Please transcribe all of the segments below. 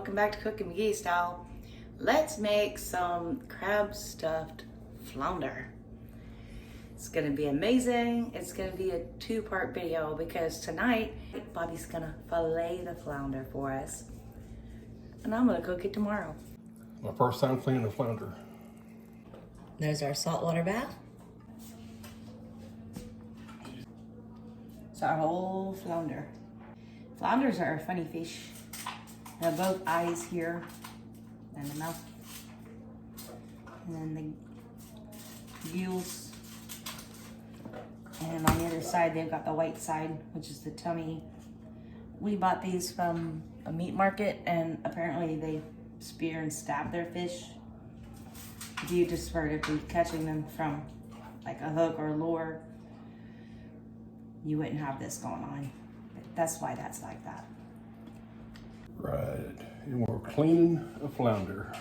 welcome back to Cooking McGee Style. Let's make some crab stuffed flounder. It's gonna be amazing. It's gonna be a two-part video because tonight Bobby's gonna fillet the flounder for us and I'm gonna cook it tomorrow. My first time cleaning a flounder. There's our saltwater bath. It's our whole flounder. Flounders are a funny fish. They have both eyes here and the mouth. And then the gills. And on the other side, they've got the white side, which is the tummy. We bought these from a meat market and apparently they spear and stab their fish. If you just were to be catching them from like a hook or a lure, you wouldn't have this going on. That's why that's like that. Right, and we're cleaning a flounder.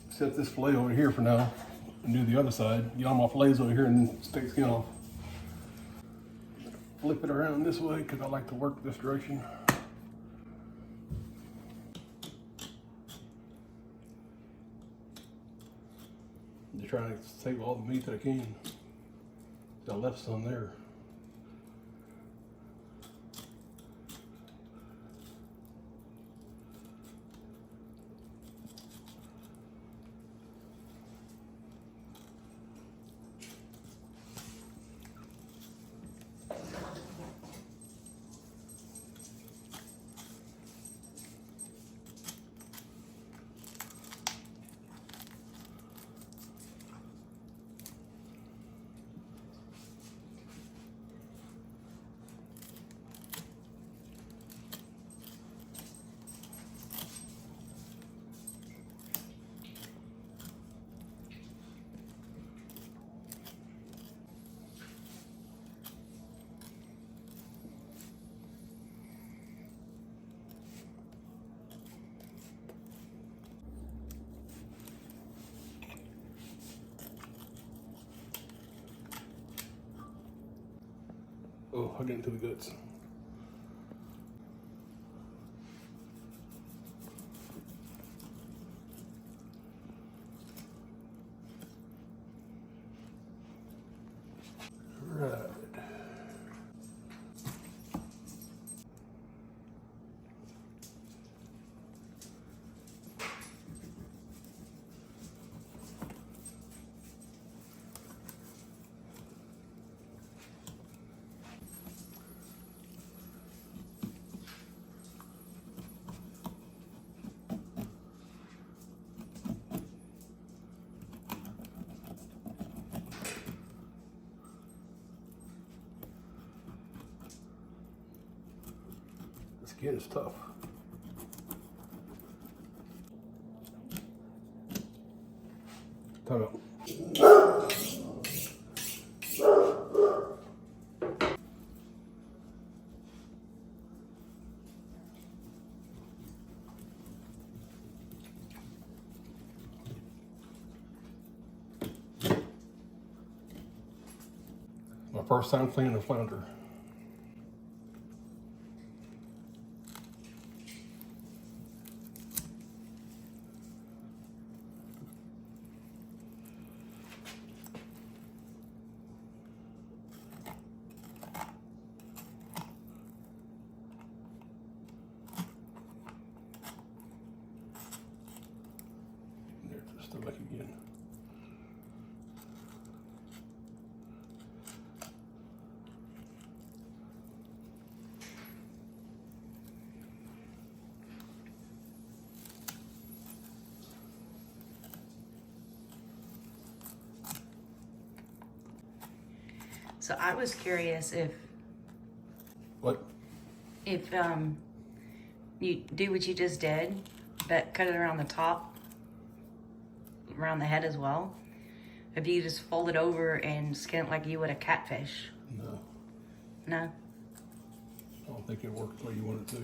Set this fillet over here for now and do the other side. Get all my fillets over here and take the skin off. Flip it around this way because I like to work this direction. Just trying to save all the meat that I can. I left some there. Oh, I get into the guts. Right. Skin is tough. Time out. My first time cleaning a flounder. There's just the leg again. So I was curious What? if you do what you just did, but cut it around the top, around the head as well. If you just fold it over and skin it like you would a catfish. No. No? I don't think it worked the way you want it to.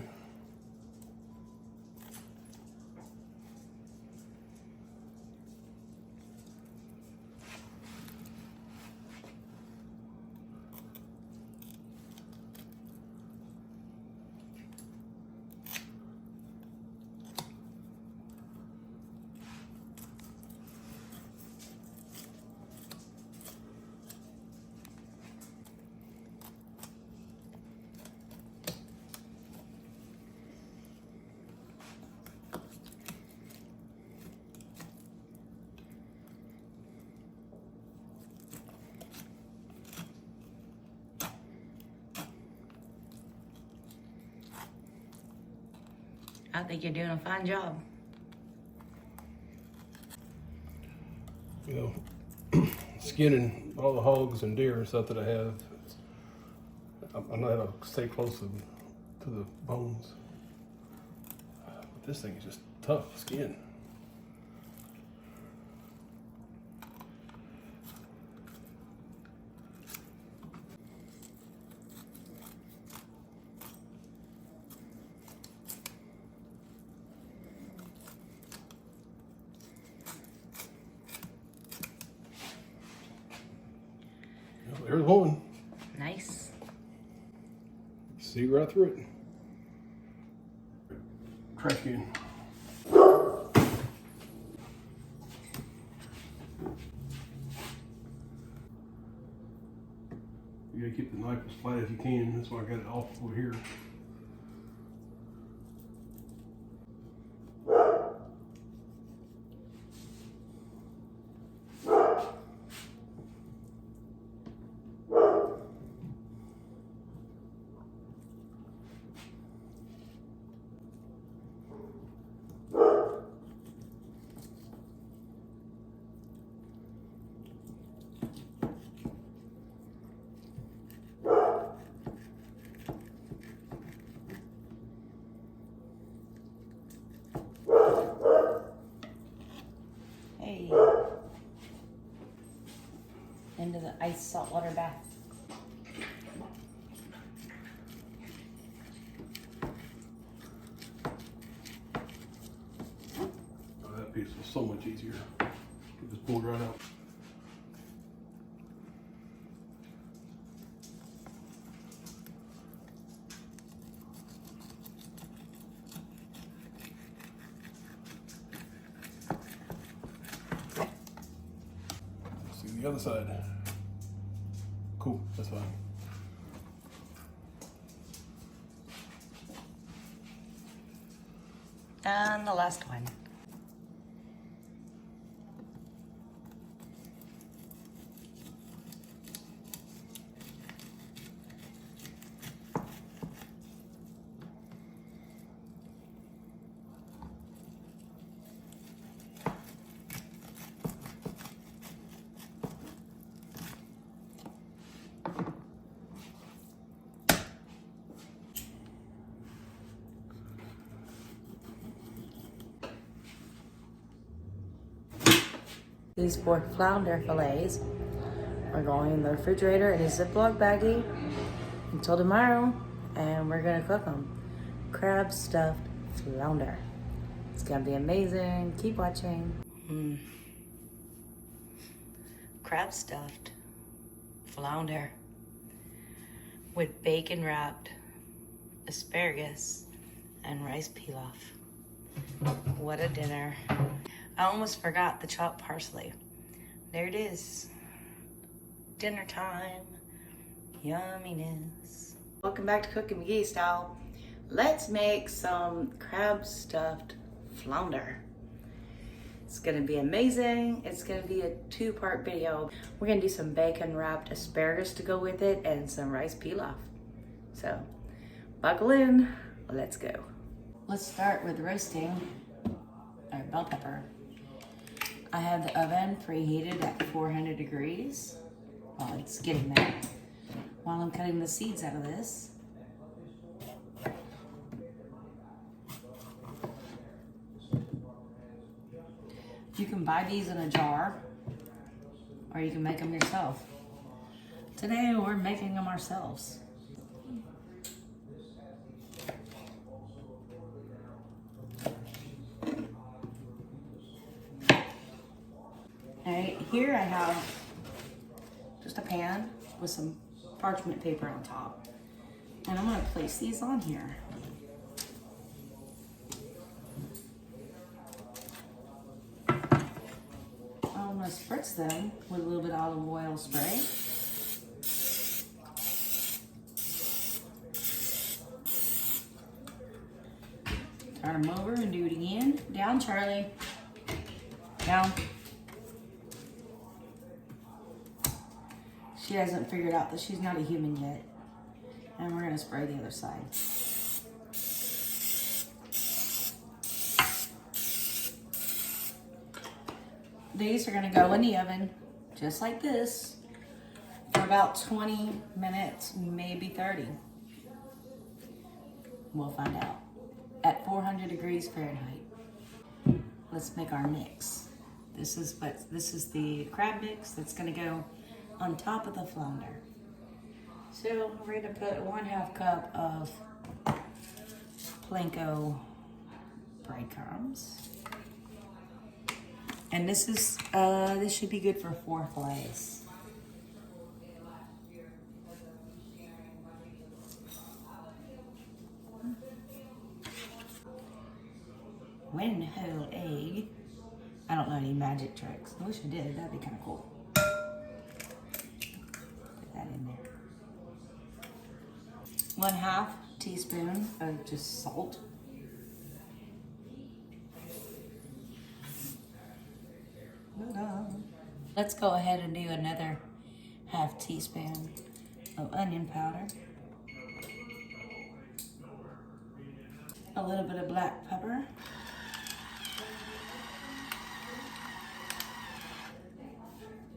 I think you're doing a fine job. You know, skinning all the hogs and deer and stuff that I have, I know how to stay close to the bones. But this thing is just tough skin. There's one. Nice. See right through it. Trash can. You gotta keep the knife as flat as you can. That's why I got it off over here. Hey. Into the ice saltwater bath. Oh, that piece was so much easier. It just pulled right out. See the other side. Cool, that's fine. And the last one. These 4 flounder fillets are going in the refrigerator in a Ziploc baggie until tomorrow, and we're gonna cook them. Crab stuffed flounder. It's gonna be amazing. Keep watching. Crab stuffed flounder with bacon wrapped asparagus and rice pilaf. What a dinner. I almost forgot the chopped parsley. There it is. Dinner time. Yumminess. Welcome back to Cooking McGee Style. Let's make some crab stuffed flounder. It's gonna be amazing. It's gonna be a 2-part video. We're gonna do some bacon wrapped asparagus to go with it and some rice pilaf. So buckle in, let's go. Let's start with roasting our bell pepper. I have the oven preheated at 400 degrees. Well, it's getting there. While I'm cutting the seeds out of this, you can buy these in a jar, or you can make them yourself. Today, we're making them ourselves. All right, here I have just a pan with some parchment paper on top. And I'm gonna place these on here. I'm gonna spritz them with a little bit of olive oil spray. Turn them over and do it again. Down, Charlie. Down. She hasn't figured out that she's not a human yet. And we're gonna spray the other side. These are gonna go in the oven, just like this, for about 20 minutes, maybe 30. We'll find out. At 400 degrees Fahrenheit. Let's make our mix. This is the crab mix that's gonna go on top of the flounder. So we're gonna put 1/2 cup of Planko breadcrumbs. And this should be good for 4 fillets. One whole egg. I don't know any magic tricks. I wish I did, that'd be kind of cool. In there. 1/2 teaspoon of just salt. Let's go ahead and do another 1/2 teaspoon of onion powder. A little bit of black pepper.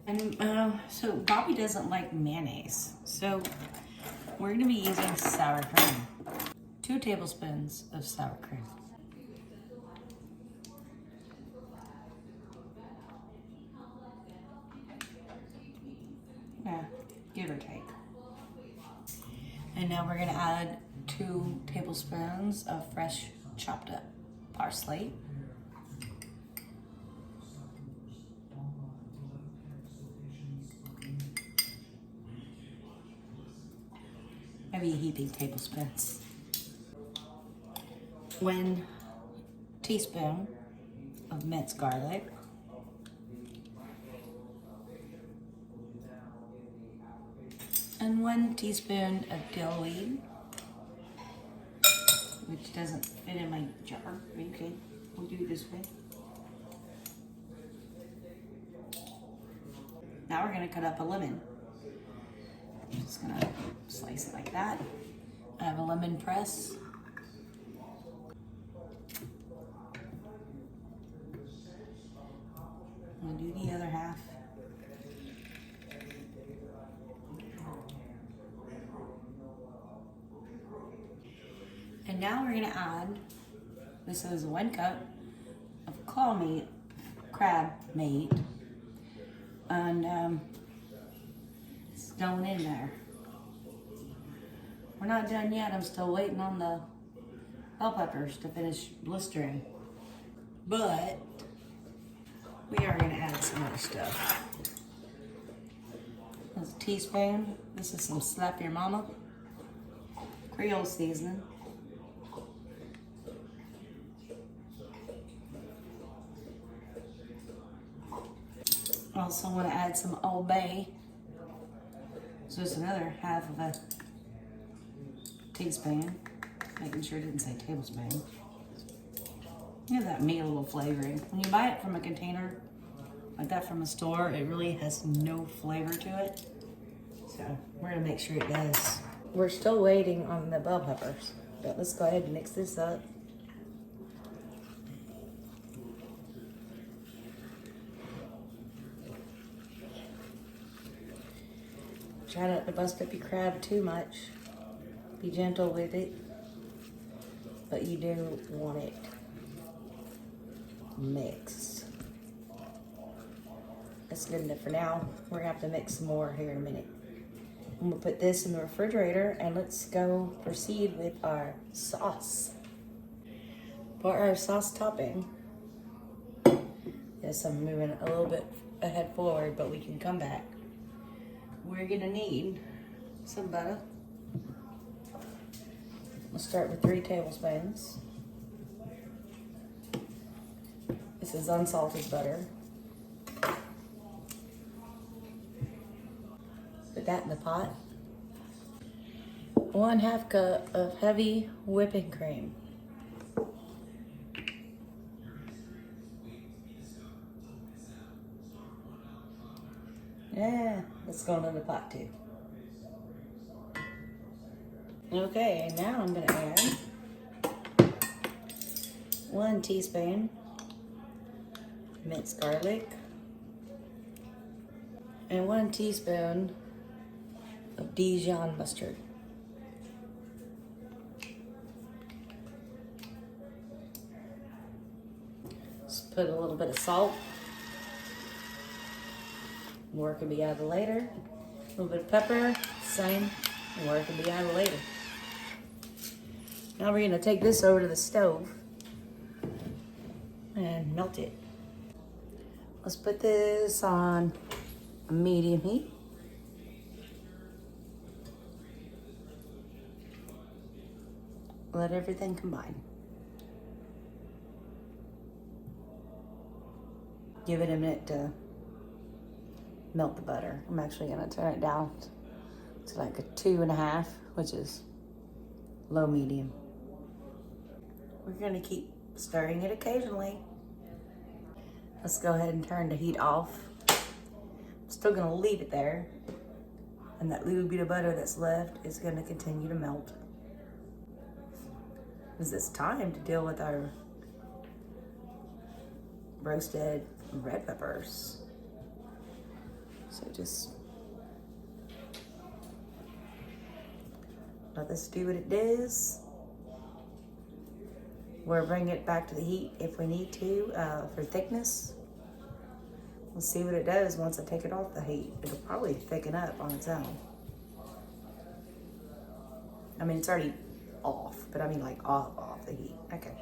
And so Bobby doesn't like mayonnaise, so we're gonna be using sour cream. 2 tablespoons of sour cream. Yeah, give or take. And now we're gonna add 2 tablespoons of fresh chopped up parsley. Maybe a heaping tablespoons. 1 teaspoon of minced garlic. And 1 teaspoon of dill weed, which doesn't fit in my jar. Okay, we'll do it this way. Now we're gonna cut up a lemon. I'm just gonna slice it like that. I have a lemon press. I'm gonna do the other half. And now we're gonna add, this is 1 cup of crab meat, and it's going in there. We're not done yet. I'm still waiting on the bell peppers to finish blistering. But we are gonna add some other stuff. There's a teaspoon. This is some Slap Your Mama Creole seasoning. Also want to add some Old Bay. So it's another half of a teaspoon. Making sure it didn't say tablespoon. Give that meat a little flavoring. When you buy it from a container like that from a store, it really has no flavor to it. So we're gonna make sure it does. We're still waiting on the bell peppers, but let's go ahead and mix this up. Try not to bust up your crab too much. Be gentle with it, but you do want it mixed. That's good enough for now. We're gonna have to mix some more here in a minute. I'm gonna put this in the refrigerator and let's go proceed with our sauce. For our sauce topping, yes, I'm moving a little bit ahead forward, but we can come back. We're gonna need some butter. We'll start with 3 tablespoons. This is unsalted butter. Put that in the pot. 1/2 cup of heavy whipping cream. Yeah, let's go into the pot too. Okay, now I'm gonna add 1 teaspoon minced garlic and 1 teaspoon of Dijon mustard. Just put a little bit of salt. More can be added later. A little bit of pepper, same. More can be added later. Now we're gonna take this over to the stove and melt it. Let's put this on a medium heat. Let everything combine. Give it a minute to melt the butter. I'm actually gonna turn it down to like a 2.5, which is low medium. We're gonna keep stirring it occasionally. Let's go ahead and turn the heat off. I'm still gonna leave it there, and that little bit of butter that's left is gonna continue to melt. Because it's time to deal with our roasted red peppers. So just let this do what it does. We'll bring it back to the heat if we need to for thickness. We'll see what it does once I take it off the heat. It'll probably thicken up on its own. I mean, it's already off, but I mean like off the heat. Okay.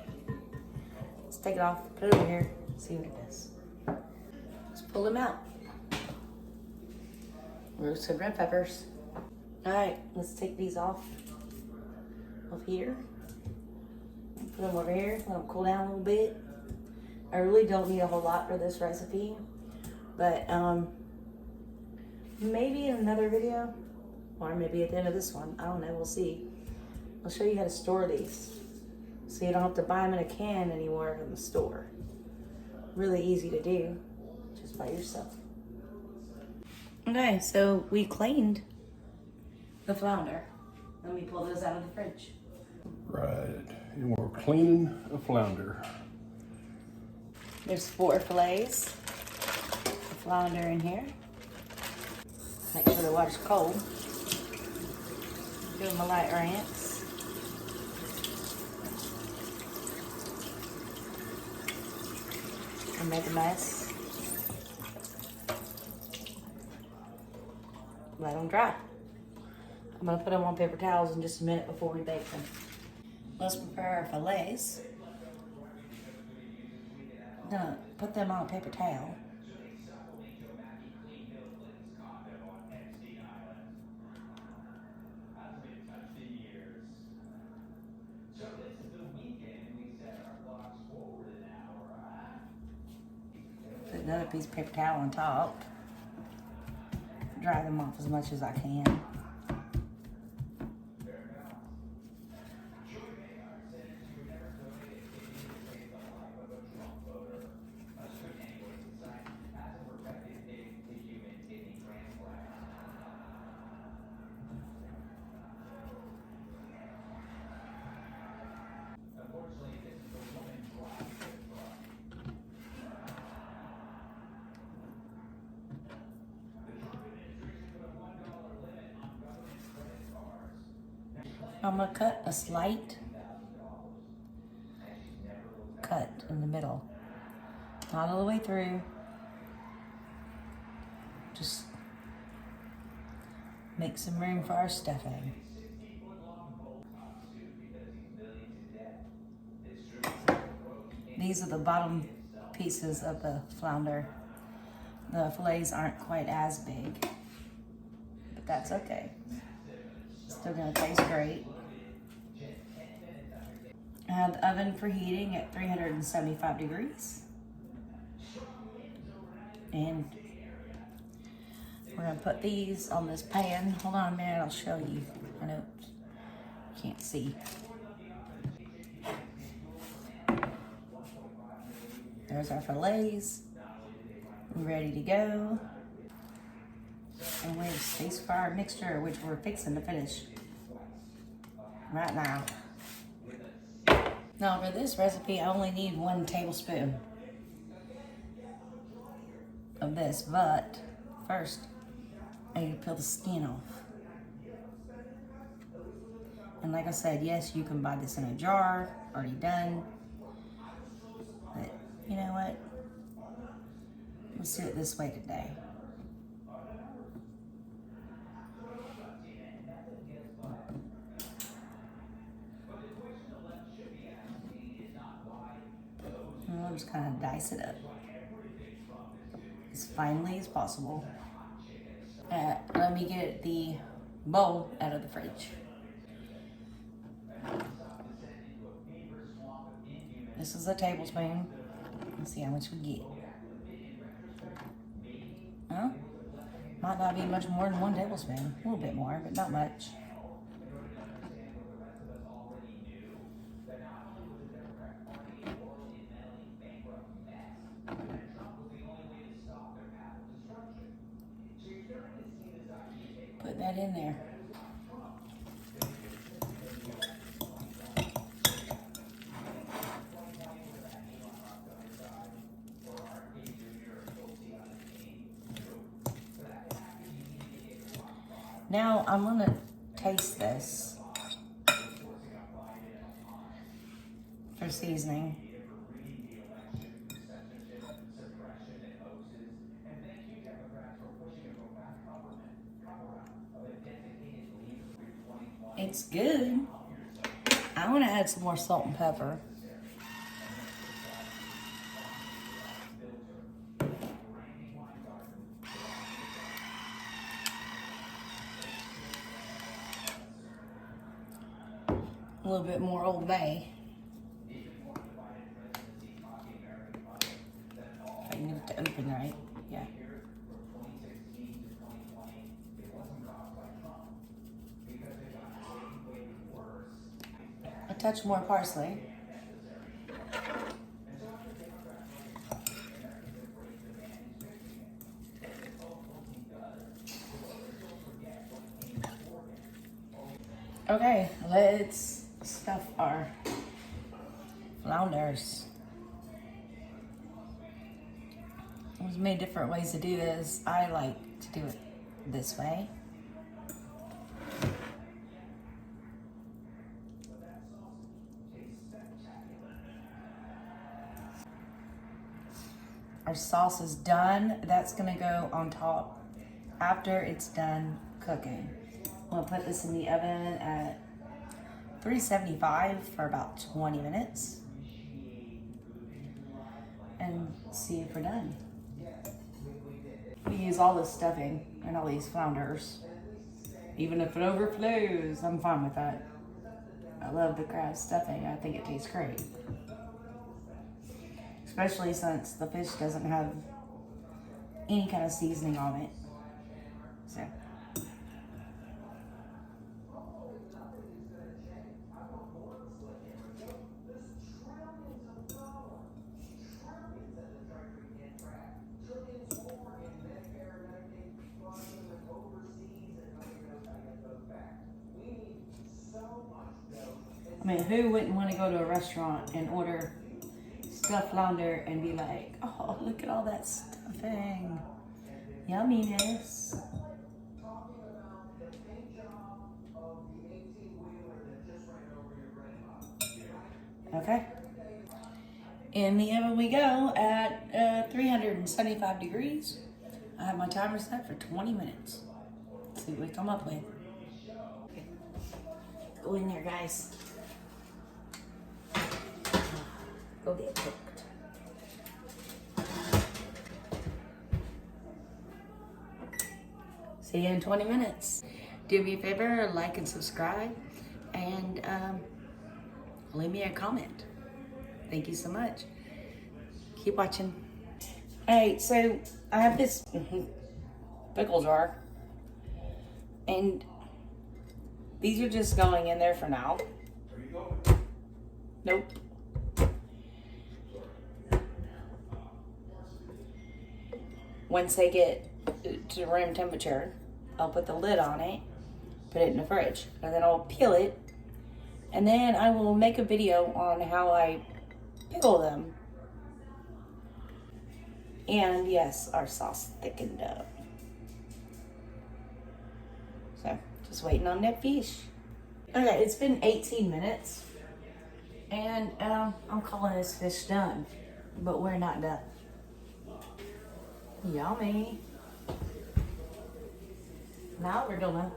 Let's take it off, put it over here, see what it does. Let's pull them out. Roasted red peppers. All right, let's take these off of here. Put them over here, let them cool down a little bit. I really don't need a whole lot for this recipe, but maybe in another video, or maybe at the end of this one, I don't know, we'll see. I'll show you how to store these, so you don't have to buy them in a can anymore from the store. Really easy to do, just by yourself. Okay, so we cleaned the flounder. Let me pull those out of the fridge. Right, and we're cleaning a flounder. There's 4 fillets of flounder in here. Make sure the water's cold. Give them a light rinse. And make a mess. let them dry. I'm gonna put them on paper towels in just a minute before we bake them. Let's prepare our fillets. I'm gonna put them on a paper towel. Put another piece of paper towel on top. Dry them off as much as I can. I'm gonna cut a slight cut in the middle. Not all the way through. Just make some room for our stuffing. These are the bottom pieces of the flounder. The fillets aren't quite as big, but that's okay. Still gonna taste great. I have the oven preheating at 375 degrees. And we're gonna put these on this pan. Hold on a minute, I'll show you. I know you can't see. There's our fillets, ready to go. And we're space for our mixture, which we're fixing to finish right now. Now for this recipe, I only need 1 tablespoon of this, but first I need to peel the skin off. And like I said, yes, you can buy this in a jar, already done. But you know what? Let's do it this way today. And we'll just kind of dice it up as finely as possible. Let me get the bowl out of the fridge. This is a tablespoon. Let's see how much we get. Huh? Might not be much more than 1 tablespoon. A little bit more, but not much. Put that in there. Now I'm gonna taste this for seasoning. It's good. I want to add some more salt and pepper. A little bit more Old Bay. I need it to open right. Yeah. A touch more parsley. Okay, let's stuff our flounders. There's many different ways to do this. I like to do it this way. Our sauce is done. That's gonna go on top after it's done cooking. I'm gonna put this in the oven at 375 for about 20 minutes and see if we're done. We use all this stuffing and all these flounders. Even if it overflows, I'm fine with that. I love the crab stuffing. I think it tastes great. Especially since the fish doesn't have any kind of seasoning on it. So. I mean, who wouldn't want to go to a restaurant and order stuffed flounder and be like, oh, look at all that stuffing. Yumminess. Okay. In the oven we go at 375 degrees. I have my timer set for 20 minutes. Let's see what we come up with. Go in there, guys. Go get cooked. See you in 20 minutes. Do me a favor, like and subscribe, and leave me a comment. Thank you so much. Keep watching. All right, so I have this pickle jar, and these are just going in there for now. Nope. Once they get to room temperature, I'll put the lid on it, put it in the fridge, and then I'll peel it, and then I will make a video on how I pickle them. And yes, our sauce thickened up. So, just waiting on that fish. Okay, it's been 18 minutes, and I'm calling this fish done, but we're not done. Yummy. Now we're gonna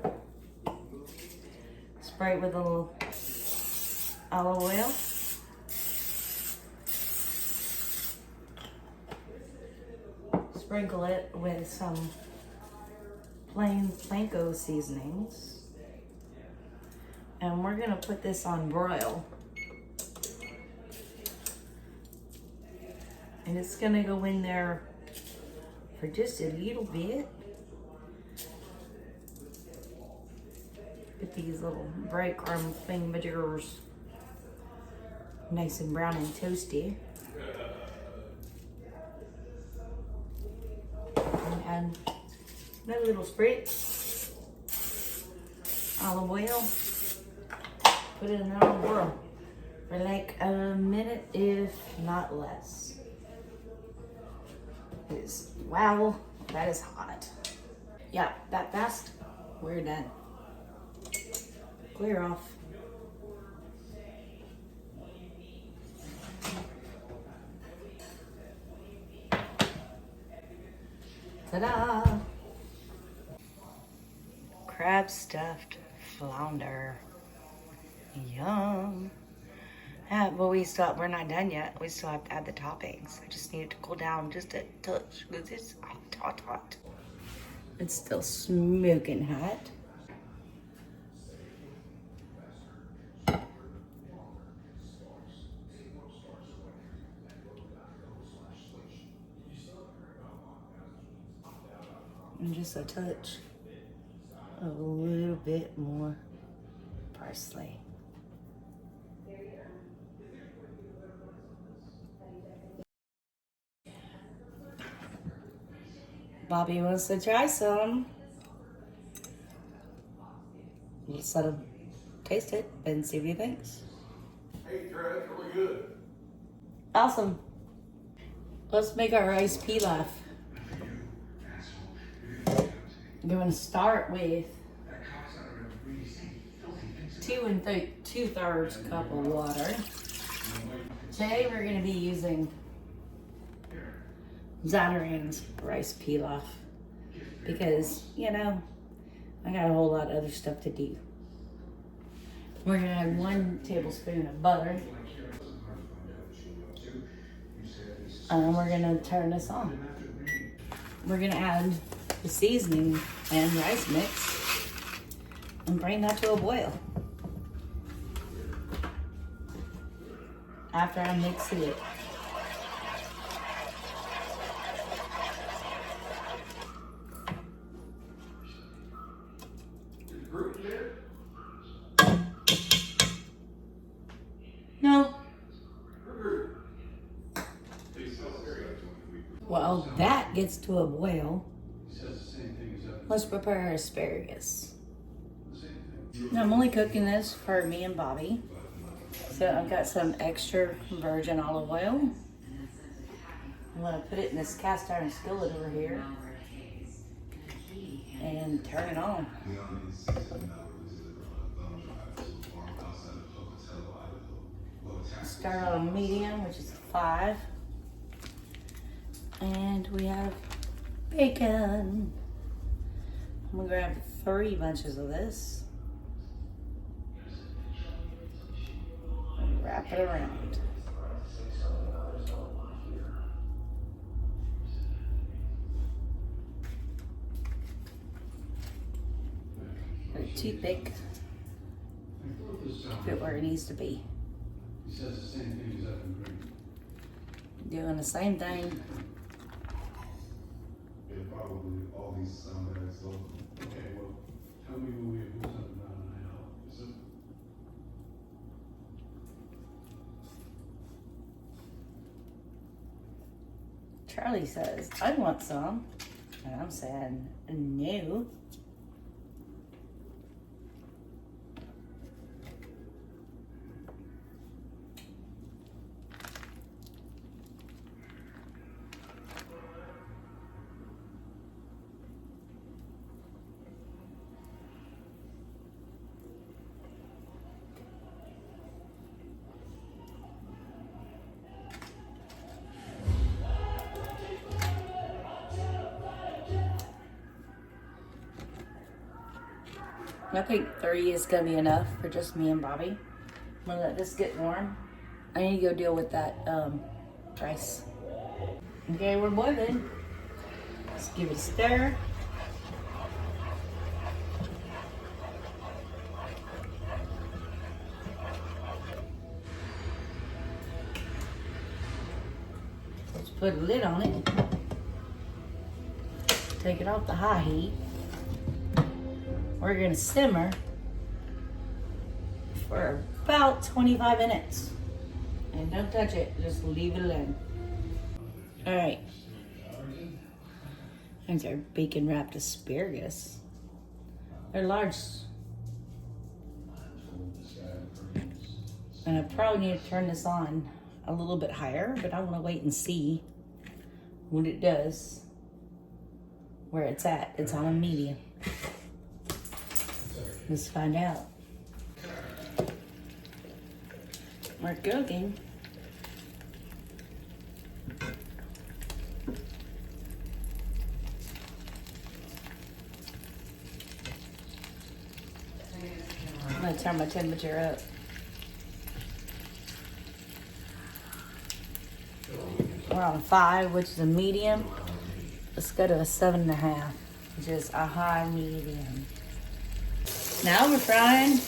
spray it with a little olive oil. Sprinkle it with some plain Planko seasonings. And we're gonna put this on broil. And it's gonna go in there for just a little bit. Get these little breadcrumb thingamajiggers nice and brown and toasty. And add another little spritz olive oil. Put it in the olive oil for like a minute, if not less. Wow, that is hot. Yeah, that fast, we're done. Clear off. Ta-da! Crab stuffed flounder. Yum. Well, we're not done yet. We still have to add the toppings. I just need it to cool down just a touch because it's hot. It's still smoking hot. And just a touch, a little bit more parsley. Bobby wants to try some. Let's let him taste it and see what he thinks. Hey, Trey, that's really good. Awesome. Let's make our rice pilaf. I'm going to start with 2 2/3 cup of water. Today we're going to be using Zatarans rice pilaf because, you know, I got a whole lot of other stuff to do. We're gonna add 1 tablespoon of butter. And we're gonna turn this on. We're gonna add the seasoning and rice mix and bring that to a boil. After I mix it. No. While that gets to a boil, let's prepare our asparagus. Now I'm only cooking this for me and Bobby. So I've got some extra virgin olive oil. I'm gonna put it in this cast iron skillet over here and turn it on. Start on medium, which is 5. And we have bacon. I'm gonna grab 3 bunches of this. And wrap it around. A toothpick. Put it where it needs to be. He says the same thing as up in green. Doing the same thing. Yeah, probably all these sound bad so. Okay, well, tell me when we have something down and I help. Is it? Charlie says, I want some. And I'm saying, no. I think 3 is gonna be enough for just me and Bobby. I'm gonna let this get warm. I need to go deal with that rice. Okay, we're boiling. Let's give it a stir. Let's put a lid on it. Take it off the high heat. We're gonna simmer for about 25 minutes. And don't touch it, just leave it alone. All right. There's our bacon wrapped asparagus. They're large. And I probably need to turn this on a little bit higher, but I wanna wait and see what it does. Where it's at, it's on a medium. Let's find out. We're cooking. I'm gonna turn my temperature up. We're on 5, which is a medium. Let's go to a 7.5, which is a high medium. Now we're frying.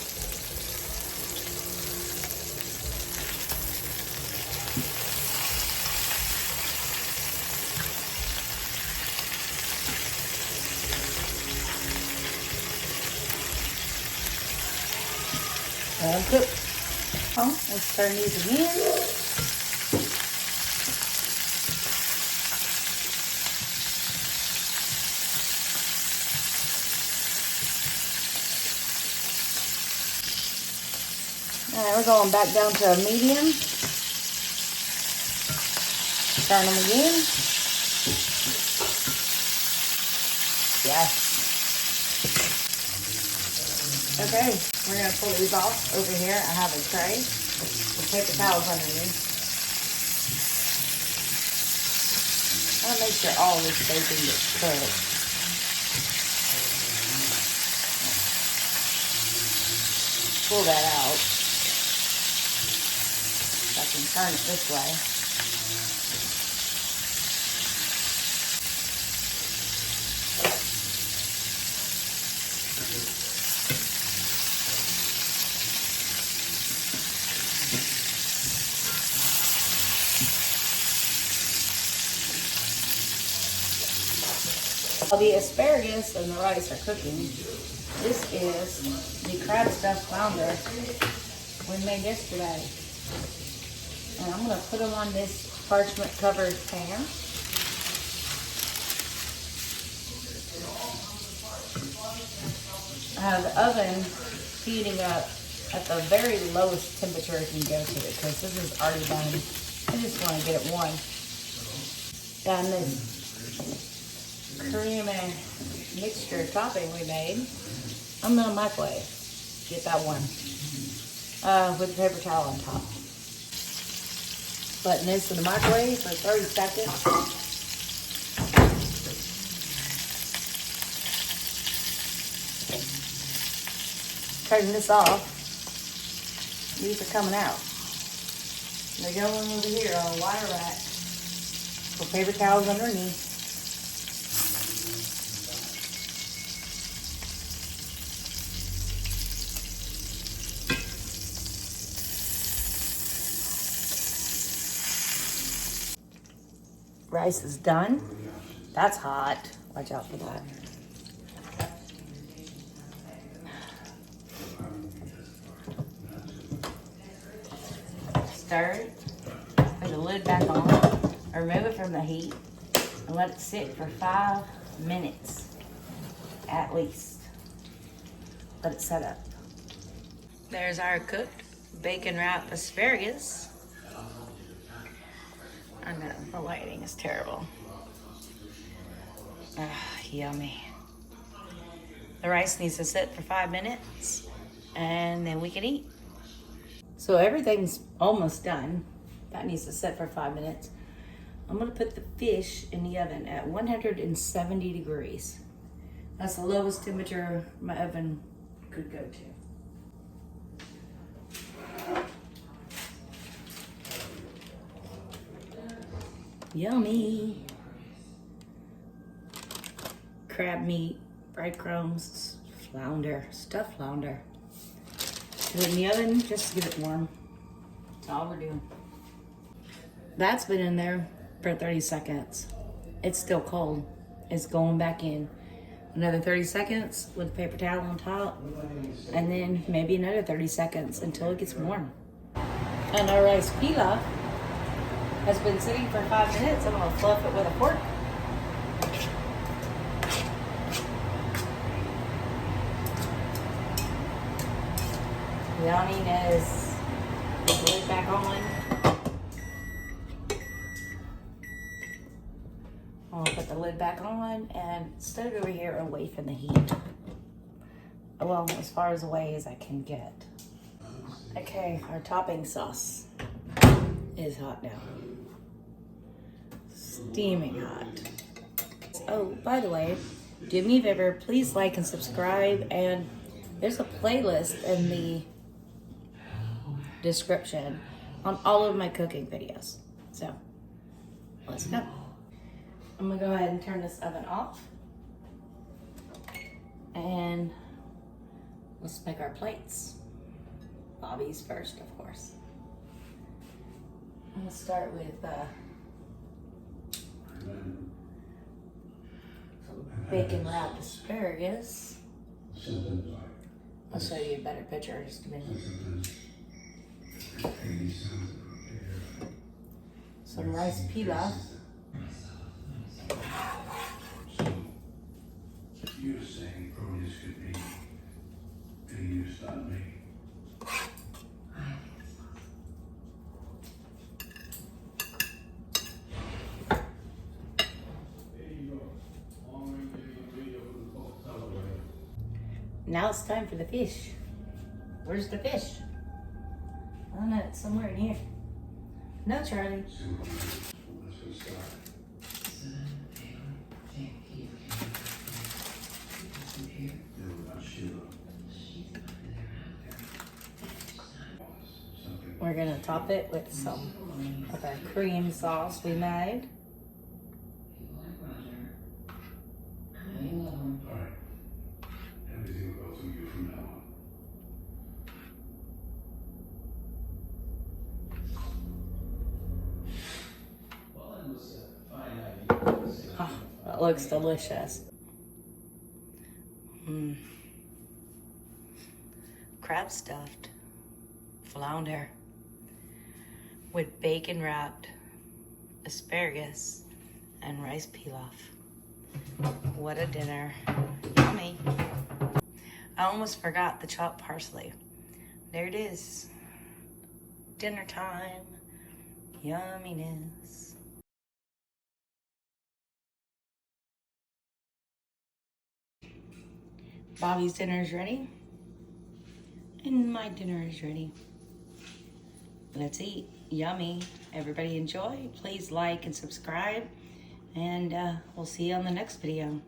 Cook. Let's turn these again. Alright, we're going back down to a medium. Turn them again. Yes. Okay, we're going to pull these off. Over here, I have a tray with paper towels underneath. I want to make sure all this bacon gets cooked. pull that out. I can turn it this way. While the asparagus and the rice are cooking, this is the crab stuffed flounder we made yesterday. And I'm going to put them on this parchment covered pan. I have the oven heating up at the very lowest temperature it can go to because this is already done. I just want to get it warm. And this cream and mixture topping we made, I'm gonna microwave. Get that one with a paper towel on top. Putting this in the microwave for 30 seconds. Turning this off. These are coming out. They're going over here on a wire rack. Put paper towels underneath. Rice is done. That's hot. Watch out for that. Stir it. Put the lid back on. Remove it from the heat and let it sit for 5 minutes at least. Let it set up. There's our cooked bacon wrapped asparagus. I know, the lighting is terrible. Yummy. The rice needs to sit for 5 minutes and then we can eat. So everything's almost done. That needs to sit for 5 minutes. I'm gonna put the fish in the oven at 170 degrees. That's the lowest temperature my oven could go to. Yummy. Crab meat, breadcrumbs, flounder, stuffed flounder. Put it in the oven just to get it warm. That's all we're doing. That's been in there for 30 seconds. It's still cold. It's going back in. Another 30 seconds with a paper towel on top. And then maybe another 30 seconds until it gets warm. And our rice pilaf has been sitting for 5 minutes. I'm gonna fluff it with a fork. Yumminess. Put the lid back on. I'll put the lid back on and set it over here away from the heat. Well, as far as away as I can get. Okay, our topping sauce is hot now. Steaming hot. Oh, by the way, do me a favor, please like and subscribe, and there's a playlist in the description on all of my cooking videos. So, let's go. I'm gonna go ahead and turn this oven off. And let's make our plates. Bobby's first, of course. I'm gonna start with some bacon wrapped asparagus. I'll show you a better picture in just a minute. Some rice pilaf. You're saying produce could be used on me. Now it's time for the fish. Where's the fish? I don't know, it's somewhere in here. No, Charlie. We're gonna top it with some of our cream sauce we made. All right. Everything will go through you from now on. Oh, that looks delicious. Crab stuffed flounder with bacon wrapped asparagus and rice pilaf. What a dinner. Yummy. I almost forgot the chopped parsley. There it is. Dinner time. Yumminess. Bobby's dinner is ready. And my dinner is ready. Let's eat. Yummy. Everybody enjoy. Please like and subscribe. And we'll see you on the next video.